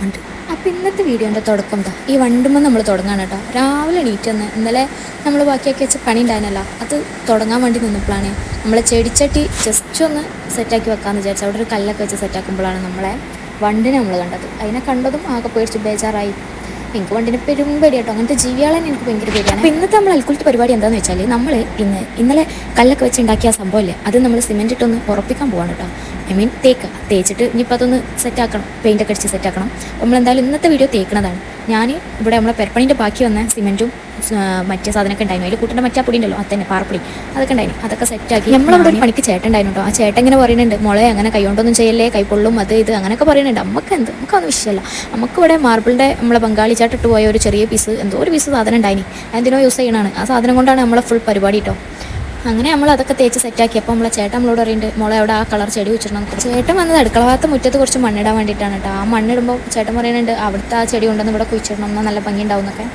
ഉണ്ട്. അപ്പോൾ ഇന്നത്തെ വീഡിയോൻ്റെ തുടക്കം എന്താ ഈ വണ്ടുമ്പോൾ നമ്മൾ തുടങ്ങാണ് കേട്ടോ. രാവിലെ എണീറ്റെന്ന് ഇന്നലെ നമ്മൾ ബാക്കിയാക്കി വെച്ച പണി ഉണ്ടായിരുന്നല്ലോ, അത് തുടങ്ങാൻ വേണ്ടി നിന്നപ്പോഴാണ് നമ്മളെ ചെടിച്ചട്ടി ജസ്റ്റ് ഒന്ന് സെറ്റാക്കി വെക്കാമെന്ന് വിചാരിച്ചു. അവിടെ ഒരു കല്ലൊക്കെ വെച്ച് സെറ്റാക്കുമ്പോഴാണ് നമ്മളെ വണ്ടിനെ നമ്മൾ കണ്ടത്. അതിനെ കണ്ടതും ആകെ പേടിച്ച് ബേജാറായി. എനിക്ക് വണ്ടിനെ പെരും പേടി കേട്ടോ. അങ്ങനത്തെ ജീവികളെ എനിക്ക് ഭയങ്കര പേടിയാണ്. അപ്പോൾ ഇന്നത്തെ നമ്മൾ അൽക്കുലത്തെ പരിപാടി എന്താണെന്ന് വെച്ചാൽ നമ്മൾ ഇന്നലെ കല്ലൊക്കെ വെച്ച് ഉണ്ടാക്കിയ സംഭവമില്ലേ, അത് നമ്മൾ സിമെൻറ്റ് ഇട്ടൊന്ന് ഉറപ്പിക്കാൻ പോവാണ് കേട്ടോ. തേച്ചിട്ട് ഇനിയിപ്പോൾ അതൊന്ന് സെറ്റാക്കണം, പെയിൻ്റൊക്കെ അടിച്ച് സെറ്റാക്കണം. നമ്മളെന്തായാലും ഇന്നത്തെ വീഡിയോ തേക്കുന്നതാണ്. ഞാൻ ഇവിടെ നമ്മളെ പെരപ്പണീൻ്റെ ബാക്കി വന്ന സിമെൻറ്റും മറ്റേ സാധനമൊക്കെ ഉണ്ടായിരുന്നു. അതിൽ കൂട്ടേണ്ട മറ്റേ പൊടി ഉണ്ടല്ലോ, അത് തന്നെ പാറപ്പൊടി, അതൊക്കെ ഉണ്ടായിരുന്നു. അതൊക്കെ സെറ്റാക്കി നമ്മളവിടെ ഒരു പണിക്ക് ചേട്ടൻ ഉണ്ടായിരുന്നു കേട്ടോ. ആ ചേട്ടൻ ഇങ്ങനെ പറയുന്നുണ്ട്, മോളെ അങ്ങനെ കൈകൊണ്ടൊന്നും ചെയ്യല്ലേ, കൈ പൊള്ളും അത് ഇത് അങ്ങനെയൊക്കെ പറയുന്നുണ്ട്. നമുക്കൊന്നും വിഷയമല്ല. നമുക്കിവിടെ മാർബിളിൻ്റെ നമ്മളെ ബംഗാളി ചാട്ടിട്ട് പോയ ഒരു ചെറിയ പീസ്, എന്തോ ഒരു പീസ് സാധനം ഉണ്ടായിനി, എന്തിനോ യൂസ് ചെയ്യണതാണ്. ആ സാധനം കൊണ്ടാണ് നമ്മളെ ഫുൾ പരിപാടി കേട്ടോ. അങ്ങനെ നമ്മൾ അതൊക്കെ തേച്ച് സെറ്റാക്കി. അപ്പോൾ നമ്മളെ ചേട്ടൻ നമ്മളോട് പറയുന്നുണ്ട്, മോളെ അവിടെ ആ കളർ ചെടി വെച്ചിടണം. ചേട്ടൻ വന്നത് അടുക്കള ഭാഗത്ത് മുറ്റത്ത് കുറച്ച് മണ്ണിടാൻ വേണ്ടിയിട്ടാണ് കേട്ടോ. ആ മണ്ണിടുമ്പോൾ ചേട്ടൻ പറയുന്നുണ്ട്, അവിടുത്തെ ആ ചെടി കൊണ്ടുവന്ന് ഇവിടെ കുഴിച്ചിടണം, എന്നാൽ നല്ല ഭംഗി ഉണ്ടാവും എന്നൊക്കെ.